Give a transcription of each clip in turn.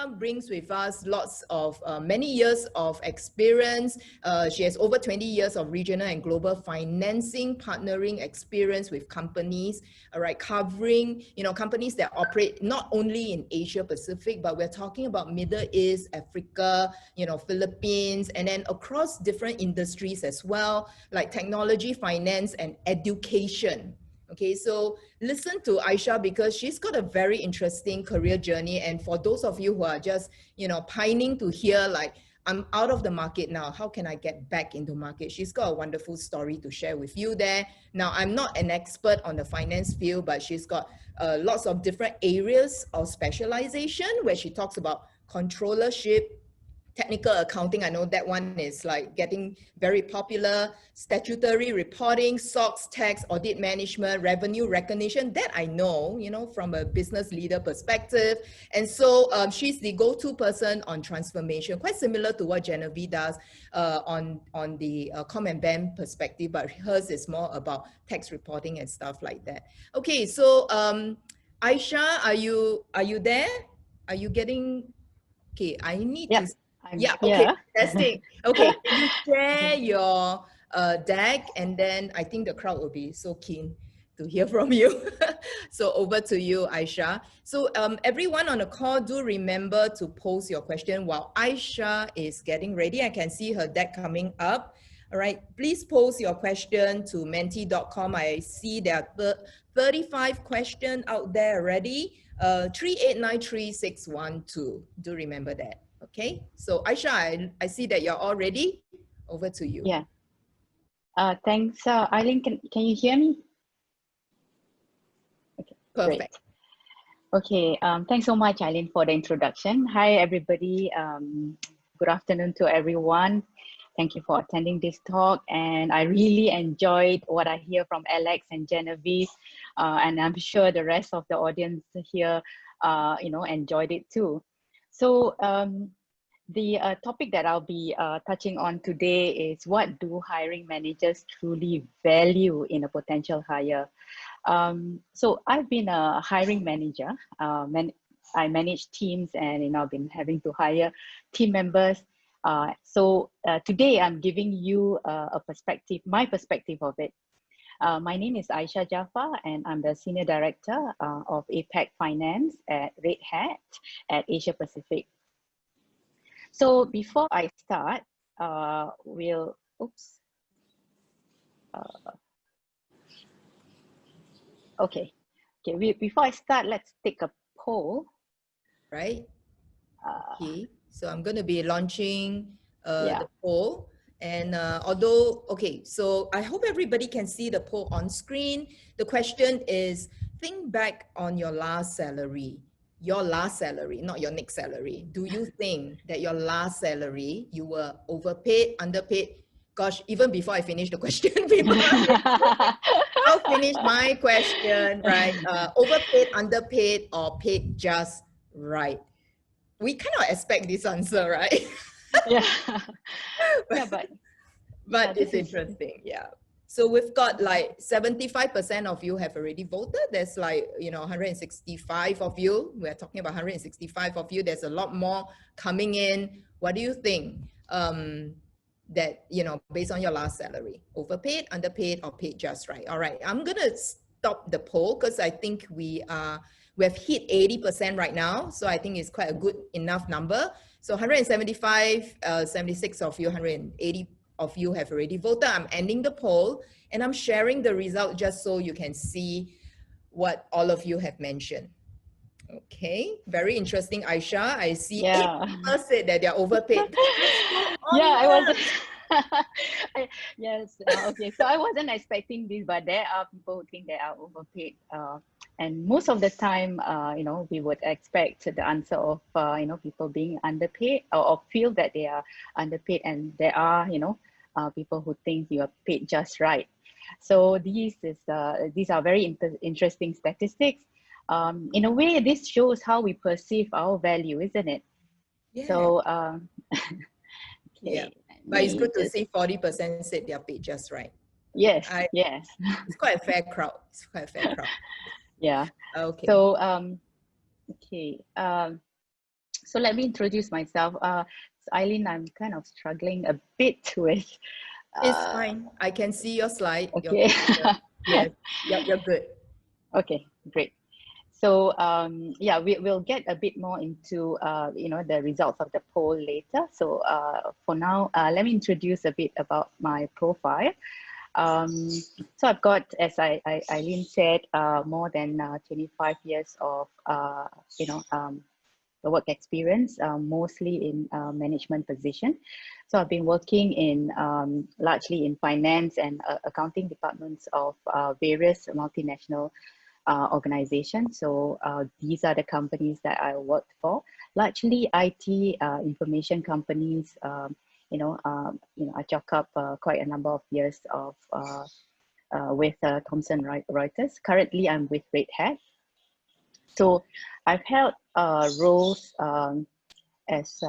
Aishah brings with us lots of many years of experience. She has over 20 years of regional and global financing, partnering experience with companies, all right, covering, companies that operate not only in Asia Pacific, but we're talking about Middle East, Africa, Philippines, and then across different industries as well, like technology, finance, and education. Okay, so listen to Aishah because she's got a very interesting career journey. And for those of you who are just, pining to hear like, I'm out of the market now, how can I get back into market? She's got a wonderful story to share with you there. Now, I'm not an expert on the finance field, but she's got lots of different areas of specialization where she talks about controllership, technical accounting. I know that one is like getting very popular. Statutory reporting, SOX, tax, audit management, revenue recognition, that I know, from a business leader perspective. And so she's the go-to person on transformation, quite similar to what Genevieve does on the Com and Ben perspective, but hers is more about tax reporting and stuff like that. Okay, so Aishah, are you there? Are you getting, okay, I need to, yeah, okay, testing. Okay, can you share your deck, and then I think the crowd will be so keen to hear from you. So over to you, Aishah. So everyone on the call, do remember to post your question while Aishah is getting ready. I can see her deck coming up. All right, please post your question to menti.com. I see there are 35 questions out there already. 3893612. Do remember that. Okay, so Aishah, I see that you're all ready. Over to you. Yeah. Thanks, Eileen. Can you hear me? Okay, perfect. Great. Okay, thanks so much, Eileen, for the introduction. Hi, everybody. Good afternoon to everyone. Thank you for attending this talk. And I really enjoyed what I hear from Alex and Genevieve. And I'm sure the rest of the audience here, enjoyed it too. So the topic that I'll be touching on today is, what do hiring managers truly value in a potential hire? So I've been a hiring manager. I manage teams, and I've been having to hire team members. So today I'm giving you a perspective, my perspective of it. My name is Aishah Jafar, and I'm the Senior Director of APAC Finance at Red Hat at Asia Pacific. So before I start, before I start, let's take a poll. Right. Okay, so I'm going to be launching the poll. And so I hope everybody can see the poll on screen. The question is, think back on your last salary, not your next salary. Do you think that your last salary, you were overpaid, underpaid? Gosh, even before I finish the question paper, I'll finish my question, right? Overpaid, underpaid, or paid just right? We cannot expect this answer, right? Yeah. but it's interesting. Yeah. So we've got like 75% of you have already voted. There's like, 165 of you. We're talking about 165 of you. There's a lot more coming in. What do you think? That, based on your last salary, overpaid, underpaid, or paid just right? All right. I'm going to stop the poll because I think we have hit 80% right now. So I think it's quite a good enough number. So 175, 76 of you, 180 of you have already voted. I'm ending the poll and I'm sharing the result just so you can see what all of you have mentioned. Okay, very interesting, Aishah. I see 8 people said that they're overpaid. I wasn't. Yes. Okay. So I wasn't expecting this, but there are people who think they are overpaid. And most of the time, we would expect the answer of, people being underpaid or feel that they are underpaid, and there are, people who think you are paid just right. So these are very interesting statistics. In a way, this shows how we perceive our value, isn't it? Yeah. So, yeah, but it's good to see 40% said they are paid just right. Yes, yes. It's quite a fair crowd. Yeah. Okay. So, So let me introduce myself. Eileen, I'm kind of struggling a bit with. It's Uh, fine. I can see your slide, your okay. picture. Yes, you're good. Okay, great. So yeah, we'll get a bit more into the results of the poll later. So for now, let me introduce a bit about my profile. So I've got, as Eileen said, more than 25 years of the work experience, mostly in management position. So I've been working in largely in finance and accounting departments of various multinational organizations. So these are the companies that I worked for, largely IT information companies. I chalk up quite a number of years of with Thomson Reuters. Currently, I'm with Red Hat. So I've held roles as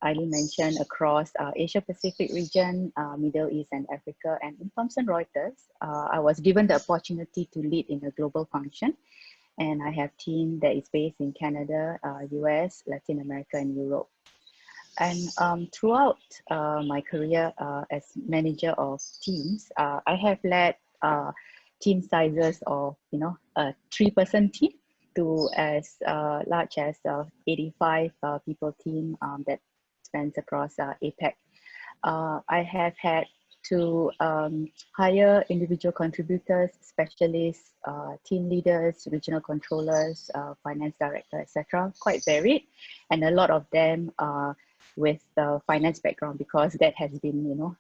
Eileen mentioned, across Asia Pacific region, Middle East and Africa. And in Thomson Reuters, I was given the opportunity to lead in a global function. And I have team that is based in Canada, US, Latin America, and Europe. And throughout my career as manager of teams, I have led team sizes of, a 3-person team to as large as 85 people team that spans across APAC. I have had to hire individual contributors, specialists, team leaders, regional controllers, finance director, etc. Quite varied, and a lot of them with the finance background, because that has been,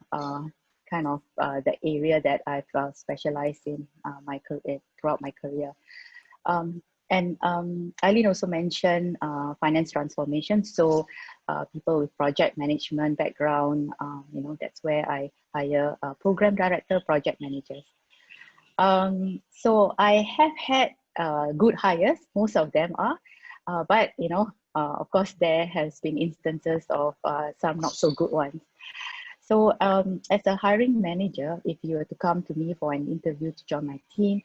kind of the area that I've specialized in my career throughout my career. And Eileen also mentioned finance transformation. So people with project management background, that's where I hire program director, project managers. So I have had good hires, most of them are, but of course there has been instances of some not so good ones. So as a hiring manager, if you were to come to me for an interview to join my team,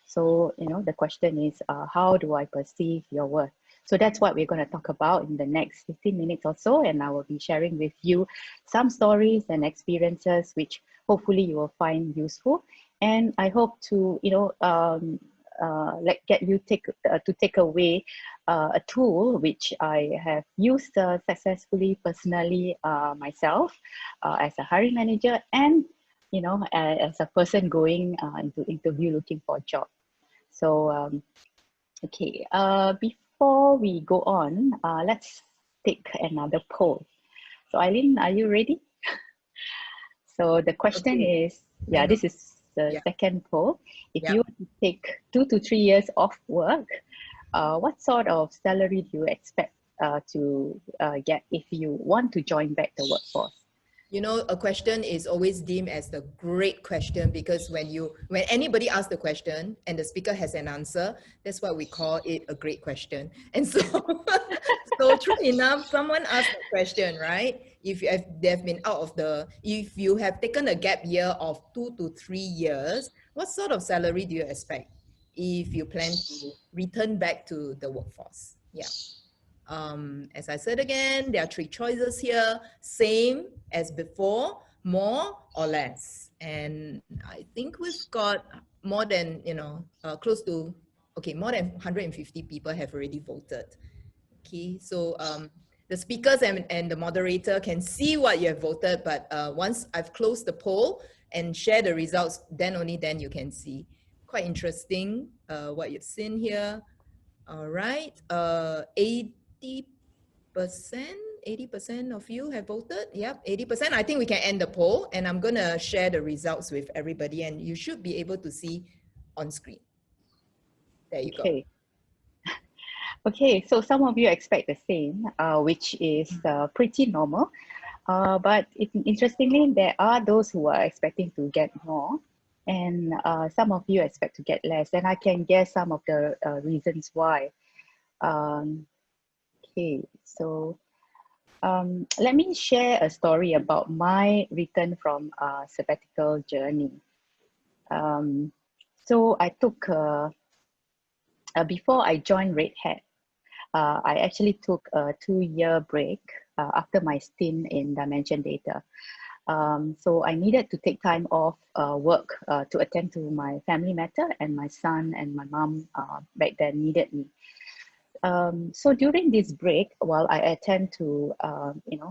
so the question is, how do I perceive your worth? So that's what we're going to talk about in the next 15 minutes or so, and I will be sharing with you some stories and experiences which hopefully you will find useful. And I hope to get you to take away a tool which I have used successfully personally myself as a hiring manager, and as a person going into interview looking for a job. So okay, before we go on, let's take another poll. So Eileen, are you ready? So the question Okay. is, yeah, Hang on. this is the Yeah. second poll. If Yeah. you were to take 2 to 3 years off work, what sort of salary do you expect to get if you want to join back the workforce? A question is always deemed as the great question, because when anybody asks the question and the speaker has an answer, that's why we call it a great question. And so, so true enough, someone asked the question, right? If you have taken a gap year of 2 to 3 years, what sort of salary do you expect if you plan to return back to the workforce? Yeah. As I said again, there are 3 choices here: same as before, more or less. And I think we've got more than, close to, okay, more than 150 people have already voted. Okay, so the speakers and the moderator can see what you have voted, but once I've closed the poll and share the results, then only then you can see. Quite interesting what you've seen here. All right, 80% of you have voted. Yep, 80%. I think we can end the poll, and I'm gonna share the results with everybody, and you should be able to see on screen. There you go. Okay. Okay, so some of you expect the same, which is pretty normal. But interestingly, there are those who are expecting to get more, and some of you expect to get less. And I can guess some of the reasons why. Okay, so let me share a story about my return from sabbatical journey. So I took, before I joined Red Hat, I actually took a 2-year break after my stint in Dimension Data. So I needed to take time off work to attend to my family matter, and my son and my mom back then needed me. So during this break, while I attend to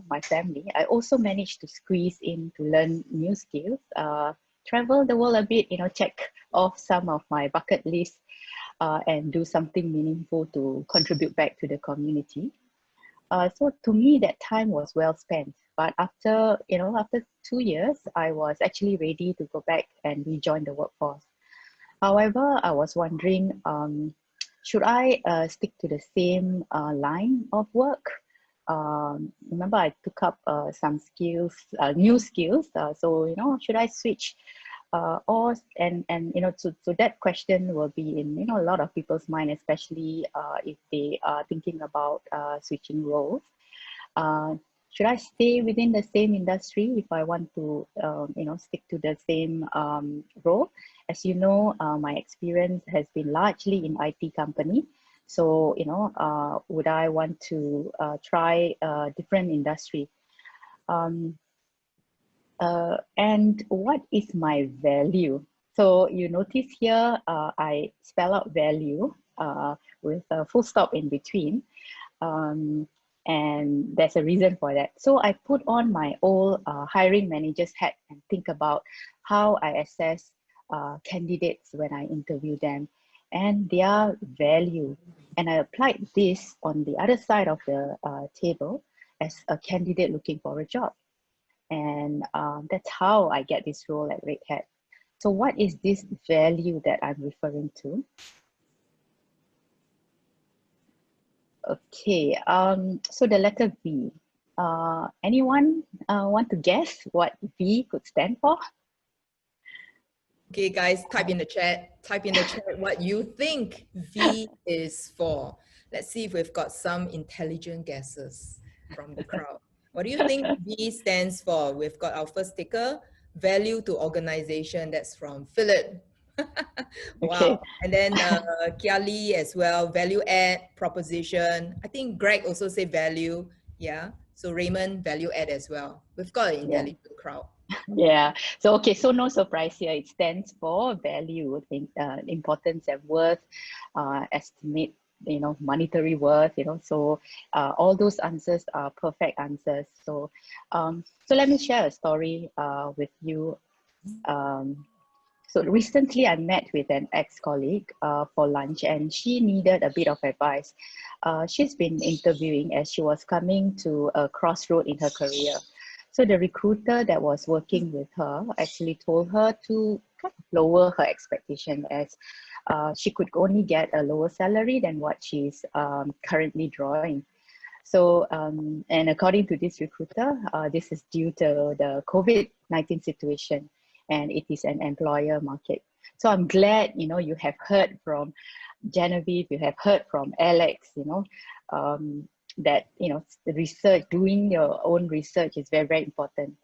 my family, I also managed to squeeze in to learn new skills, travel the world a bit, check off some of my bucket lists, and do something meaningful to contribute back to the community. So to me, that time was well spent. But after 2 years, I was actually ready to go back and rejoin the workforce. However, I was wondering, should I stick to the same line of work? Remember, I took up some skills, new skills. So, should I switch? So that question will be in a lot of people's mind, especially if they are thinking about switching roles. Should I stay within the same industry if I want to stick to the same role? As you know, my experience has been largely in IT company. So would I want to try a different industry? And what is my value? So you notice here, I spell out value with a full stop in between. And there's a reason for that. So I put on my old hiring manager's hat and think about how I assess candidates when I interview them and their value. And I applied this on the other side of the table as a candidate looking for a job. And that's how I get this role at Red Hat. So what is this value that I'm referring to? Okay, so the letter V. Anyone want to guess what V could stand for? Okay, guys, type in the chat. Type in the chat what you think V is for. Let's see if we've got some intelligent guesses from the crowd. What do you think V stands for? We've got our first sticker, value to organization. That's from Philip. Wow. Okay. And then Kiali as well, value add, proposition. I think Greg also said value. Yeah. So Raymond, value add as well. We've got an intelligent crowd. Yeah. So, okay. So no surprise here. It stands for value, importance and worth, estimate, monetary worth, so all those answers are perfect answers. So, so let me share a story with you. So recently I met with an ex-colleague for lunch, and she needed a bit of advice. She's been interviewing as she was coming to a crossroad in her career. So the recruiter that was working with her actually told her to kind of lower her expectation, as she could only get a lower salary than what she's currently drawing. So, and according to this recruiter, this is due to the COVID-19 situation, and it is an employer market. So I'm glad, you have heard from Genevieve, you have heard from Alex, that, the research, doing your own research is very, very important.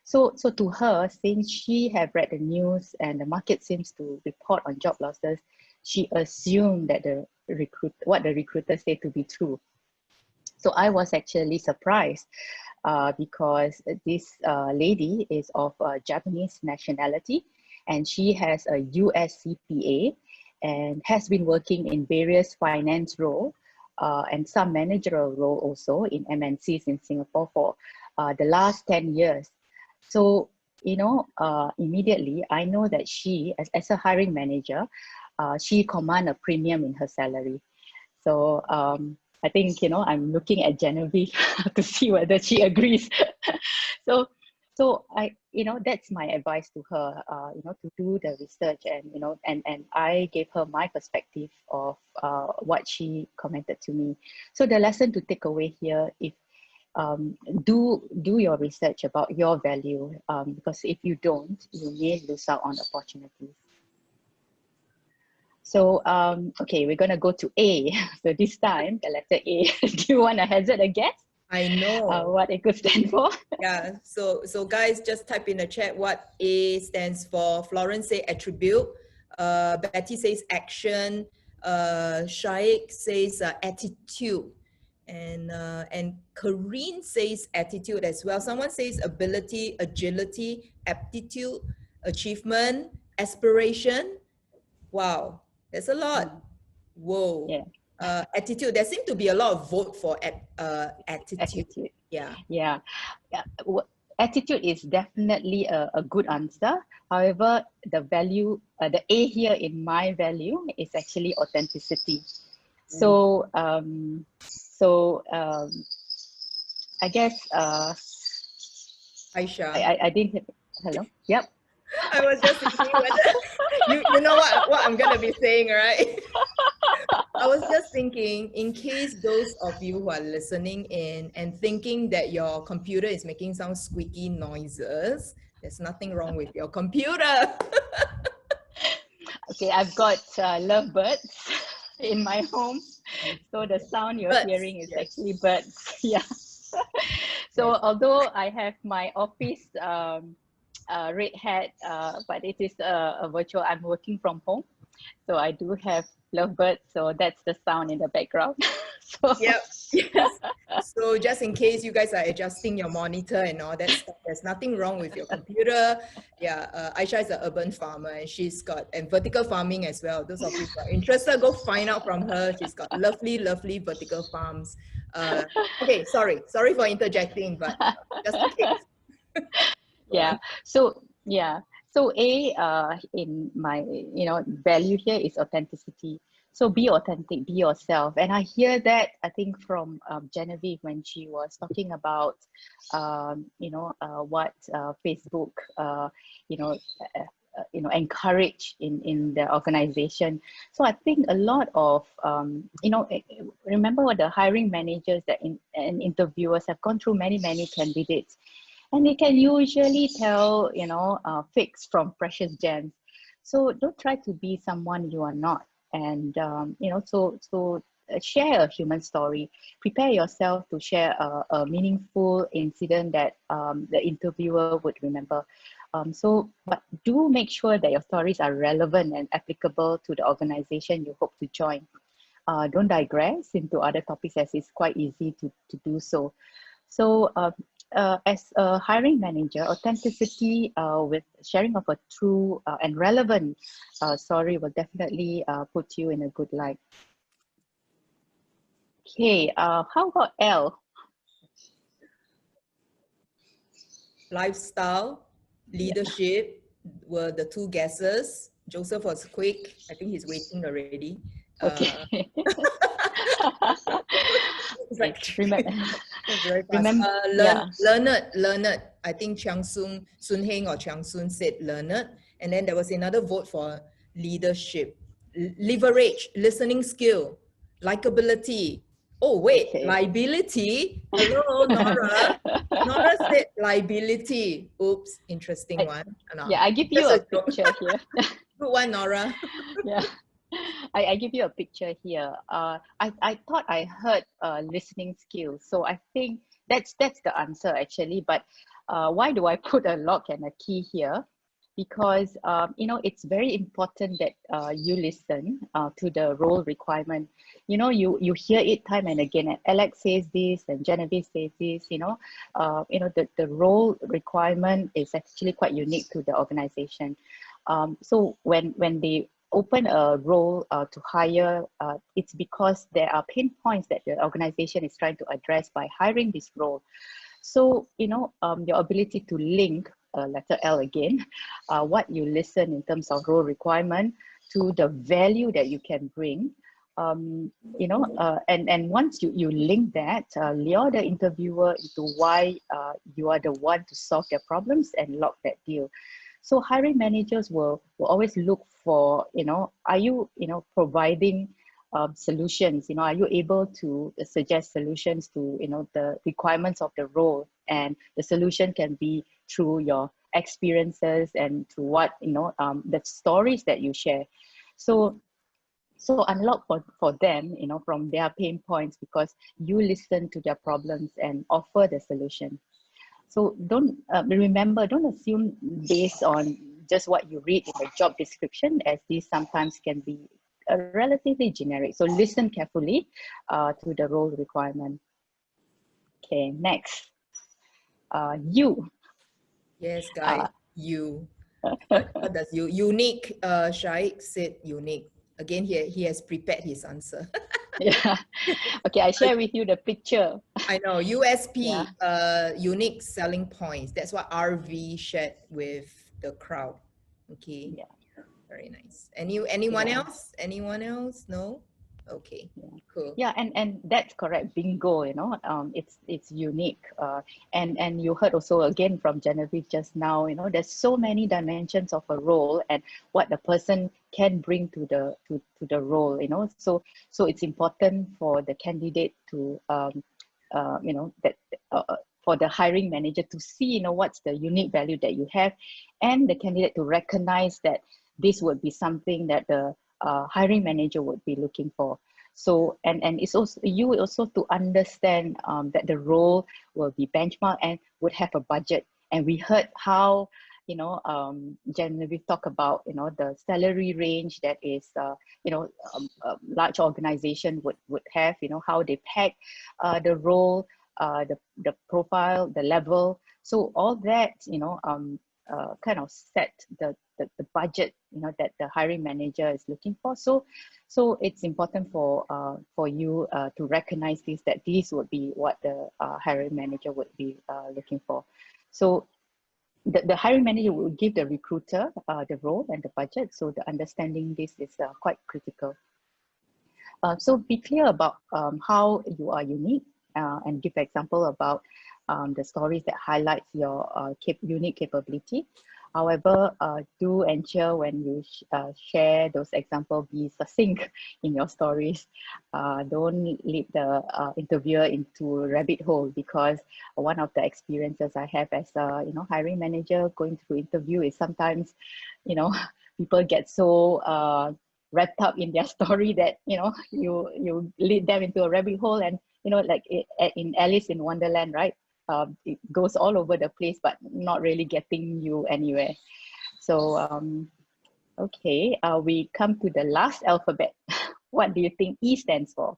So to her, since she have read the news and the market seems to report on job losses, she assumed that what the recruiter said to be true. So I was actually surprised because this lady is of Japanese nationality, and she has a US CPA and has been working in various finance roles and some managerial role also in MNCs in Singapore for the last 10 years. So, immediately I know that she, as a hiring manager, she commands a premium in her salary. So I think, I'm looking at Genevieve to see whether she agrees. So I, that's my advice to her, to do the research, and, and I gave her my perspective of what she commented to me. So the lesson to take away here, if do your research about your value, because if you don't, you may lose out on opportunities. So, okay, we're going to go to A. So this time, the letter A. Do you want to hazard a guess? I know. What it could stand for? Yeah, so guys, just type in the chat what A stands for. Florence say attribute. Betty says action. Shaikh says attitude. And Kareen says attitude as well. Someone says ability, agility, aptitude, achievement, aspiration. Wow, there's a lot. Whoa. Yeah. Attitude. There seem to be a lot of vote for attitude. Attitude. Yeah. Yeah. Attitude is definitely a good answer. However, the value, the A here in my value is actually authenticity. So, I guess Aishah. I didn't. Hello. Yep. I was just thinking whether you know what I'm gonna be saying, right? I was just thinking, in case those of you who are listening in and thinking that your computer is making some squeaky noises, there's nothing wrong with your computer. Okay, I've got lovebirds in my home, so the sound you're Birds, hearing is yes. actually birds. Yeah. So Yes. although I have my office red hat, but it is a virtual. I'm working from home, so I do have lovebirds. So that's the sound in the background. So Yep. Yes. So just in case you guys are adjusting your monitor and all that stuff, there's nothing wrong with your computer. Yeah, Aisha is an urban farmer and she's got and vertical farming as well. Those of you who are interested, go find out from her. She's got lovely, lovely vertical farms. Okay, sorry for interjecting, but just in case. yeah. So yeah. So A in my value here is authenticity. So be authentic, be yourself. And I hear that I think from Genevieve when she was talking about what Facebook encourage in the organization. So I think a lot of remember what the hiring managers and interviewers have gone through many candidates, and they can usually tell fakes from precious gems. So don't try to be someone you are not. And share a human story. Prepare yourself to share a meaningful incident that the interviewer would remember. But do make sure that your stories are relevant and applicable to the organization you hope to join. Don't digress into other topics, as it's quite easy to do so. So as a hiring manager, authenticity with sharing of a true and relevant story will definitely put you in a good light. Okay, how about L? Lifestyle, leadership were the two guesses. Joseph was quick. I think he's waiting already. Okay. It's like Remember, very fast. remember, Learned. I think Sun Heng or Chiang Sun said learned. And then there was another vote for leadership. Leverage, listening skill, likability. Oh, wait, okay. liability? Hello, Nora. Nora said liability. Oops, interesting one. No, Yeah, I give you a picture here. Good one, Nora. Yeah. I give you a picture here. I thought I heard listening skills. So I think that's the answer actually. But why do I put a lock and a key here? Because it's very important that you listen to the role requirement. You hear it time and again. And Alex says this and Genevieve says this. The role requirement is actually quite unique to the organization. So when they open a role to hire, it's because there are pain points that the organization is trying to address by hiring this role. So, your ability to link, letter L again, what you listen in terms of role requirement to the value that you can bring, and once you link that, lure the interviewer into why you are the one to solve their problems and lock that deal. So hiring managers will always look for, are you, providing solutions? Are you able to suggest solutions to, the requirements of the role? And the solution can be through your experiences and through what, the stories that you share. So unlock for them, from their pain points, because you listen to their problems and offer the solution. So don't assume based on just what you read in the job description, as these sometimes can be relatively generic. So listen carefully to the role requirement. Okay, next. You. Yes, guys. You. What does you? Unique. Shaikh said unique. Again, he has prepared his answer. Yeah. Okay, I share with you the picture. I know Yeah. USP, unique selling points. That's what RV shared with the crowd. Okay, Yeah. very nice. Anyone Yeah. else? Anyone else? No. Okay, Yeah, cool. yeah, and that's correct. Bingo, it's unique. And you heard also again from Genevieve just now. There's so many dimensions of a role and what the person can bring to the role. So it's important for the candidate to that for the hiring manager to see what's the unique value that you have, and the candidate to recognize that this would be something that the hiring manager would be looking for. So and it's also you also to understand that the role will be benchmarked and would have a budget. And we heard how Genevieve talk about the salary range that is large organization would have, how they pack the role, the profile, the level. So all that kind of set the budget that the hiring manager is looking for. So it's important for you to recognize this, that these would be what the hiring manager would be looking for. So the hiring manager will give the recruiter the role and the budget. So the understanding this is quite critical. So be clear about how you are unique, and give example about the stories that highlights your unique capability. However, do ensure when you share those examples, be succinct in your stories. Don't lead the interviewer into a rabbit hole, because one of the experiences I have as a hiring manager going through interview is sometimes people get so wrapped up in their story that you lead them into a rabbit hole, and like in Alice in Wonderland, right? It goes all over the place, but not really getting you anywhere. So okay, we come to the last alphabet. What do you think E stands for?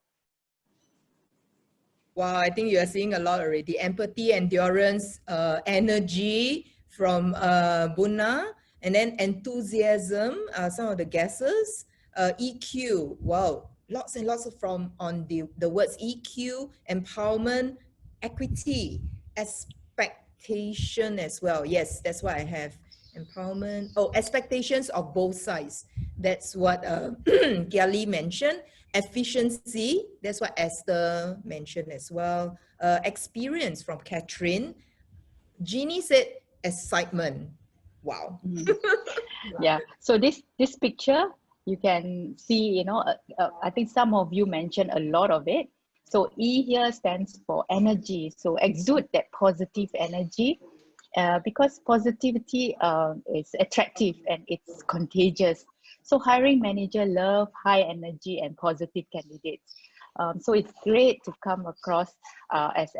Wow, I think you are seeing a lot already. Empathy, endurance, energy from Bunna, and then enthusiasm, some of the guesses. EQ, wow, lots and lots of from on the words EQ, empowerment, equity, expectation as well. Yes, that's what I have. Empowerment, oh, expectations of both sides. That's what Gyali mentioned. Efficiency, that's what Esther mentioned as well. Experience from Catherine. Jeannie said excitement. Wow. Mm. Yeah, so this picture you can see, I think some of you mentioned a lot of it. So E here stands for energy, so exude that positive energy, because positivity is attractive and it's contagious. So hiring manager love high energy and positive candidates. So it's great to come across as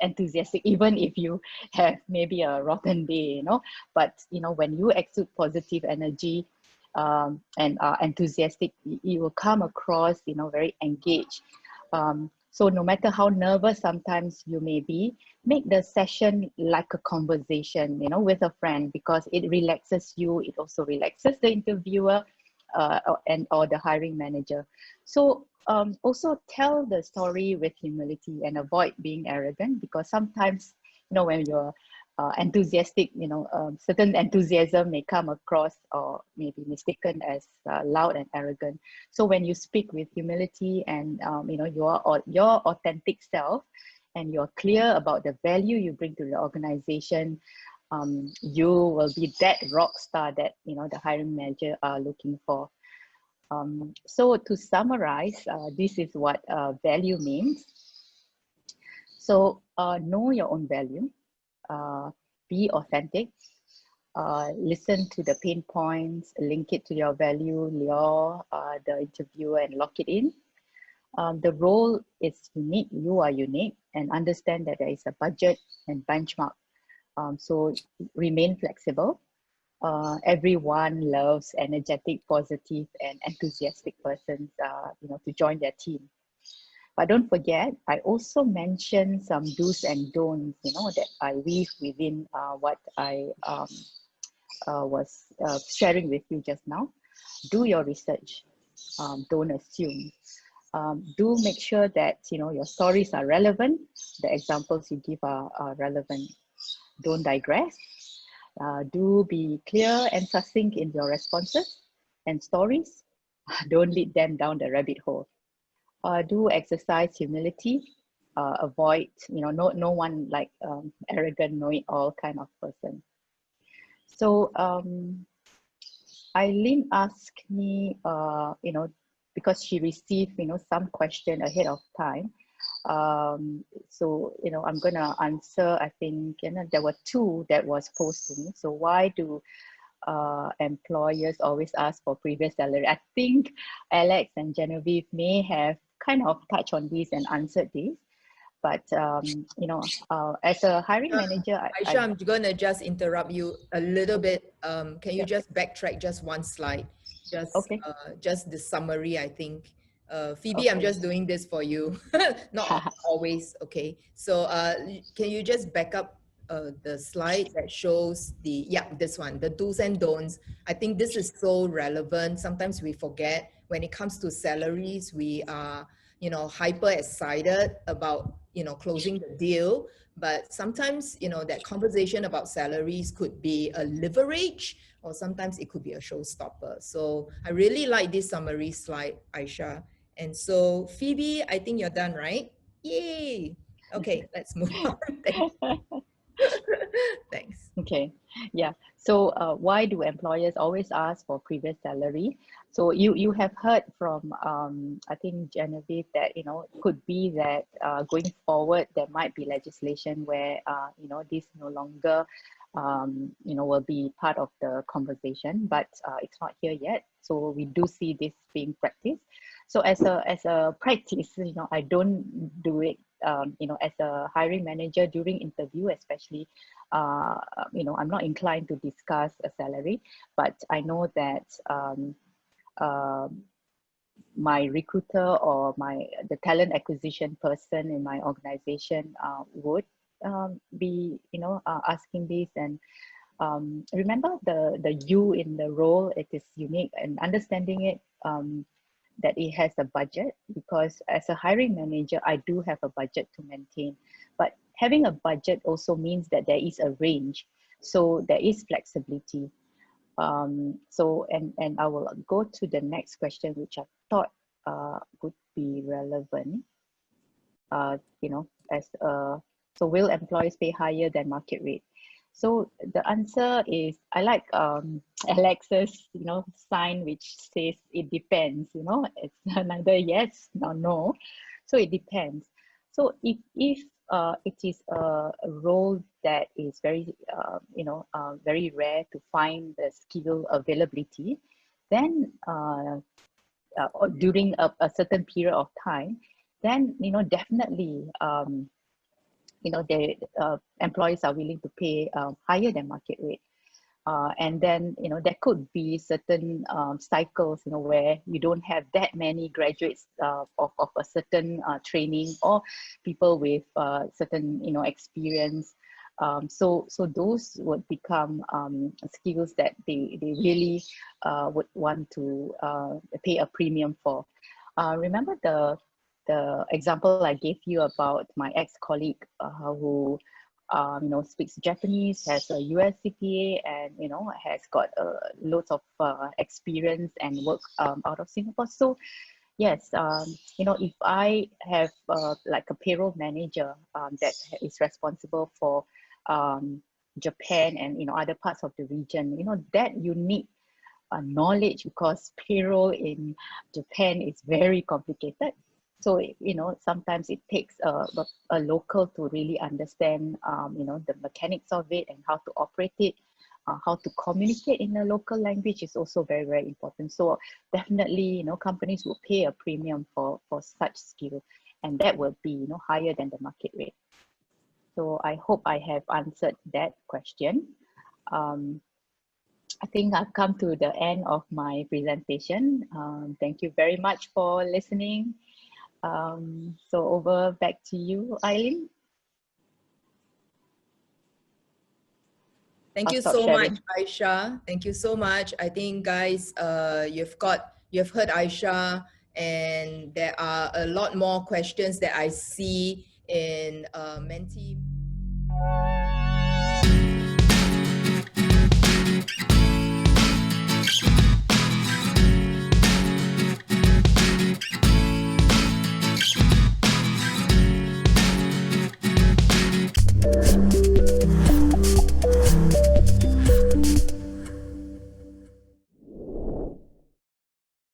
enthusiastic, even if you have maybe a rotten day, But when you exude positive energy and are enthusiastic, you will come across very engaged. So no matter how nervous sometimes you may be, make the session like a conversation, with a friend, because it relaxes you. It also relaxes the interviewer or the hiring manager. So also tell the story with humility and avoid being arrogant, because sometimes, when you're enthusiastic, certain enthusiasm may come across or may be mistaken as loud and arrogant. So when you speak with humility and your authentic self, and you're clear about the value you bring to the organization, you will be that rock star that the hiring manager are looking for. So to summarize, this is what value means. So know your own value. Be authentic, listen to the pain points, link it to your value, lure the interviewer and lock it in. The role is unique, you are unique, and understand that there is a budget and benchmark. So remain flexible. everyone loves energetic, positive, and enthusiastic persons, to join their team. But don't forget, I also mentioned some do's and don'ts, that I weave within what I was sharing with you just now. Do your research. Don't assume. Do make sure that your stories are relevant. The examples you give are relevant. Don't digress. Do be clear and succinct in your responses and stories. Don't lead them down the rabbit hole. Do exercise humility. Avoid, no one like arrogant, know-it-all kind of person. So Eileen asked me, because she received, some question ahead of time. So, I'm gonna answer, I think, there were two that was posed to me. So why do employers always ask for previous salary? I think Alex and Genevieve may have kind of touched on this and answered this. But, as a hiring manager, Aishah, I'm going to just interrupt you a little bit. Can you yeah. just backtrack just one slide? Okay. Just the summary, I think. Phoebe, I'm Okay. just doing this for you. Not always, okay. So can you just back up the slide that shows this one, the do's and don'ts. I think this is so relevant. Sometimes we forget when it comes to salaries, we are, hyper excited about, closing the deal. But sometimes, that conversation about salaries could be a leverage, or sometimes it could be a showstopper. So I really like this summary slide, Aishah. And so Phoebe, I think you're done, right? Yay. Okay, let's move on. Thanks. Thanks. Okay, yeah. So why do employers always ask for previous salary? So you have heard from I think Genevieve that could be that going forward there might be legislation where this no longer will be part of the conversation, but it's not here yet. So we do see this being practiced. So as a practice, I don't do it. As a hiring manager during interview, especially, I'm not inclined to discuss a salary, but I know that my recruiter or the talent acquisition person in my organization would be asking this. And remember the you in the role, it is unique, and understanding it, that it has a budget, because as a hiring manager, I do have a budget to maintain. But having a budget also means that there is a range. So there is flexibility. So I will go to the next question, which I thought would be relevant. So will employees pay higher than market rate? So the answer is, I like Alex's sign which says it depends. It's neither yes nor no. So it depends. So if it is a role that is very very rare to find the skill availability, then or during a certain period of time, then definitely the employees are willing to pay higher than market rate. And then there could be certain cycles where you don't have that many graduates of a certain training, or people with certain experience. So those would become skills that they really would want to pay a premium for. Remember the example I gave you about my ex-colleague who speaks Japanese, has a US CPA, and has got loads of experience and work out of Singapore. So yes, if I have like a payroll manager that is responsible for Japan and other parts of the region, that unique knowledge, because payroll in Japan is very complicated. So sometimes it takes a local to really understand the mechanics of it and how to operate it. How to communicate in a local language is also very, very important. So definitely, companies will pay a premium for such skill, and that will be higher than the market rate. So I hope I have answered that question. I think I've come to the end of my presentation. Thank you very much for listening. So over back to you, Eileen. Thank I'll you stop so much, sharing. Aishah. Thank you so much. I think, guys, you've heard Aishah, and there are a lot more questions that I see in mentee.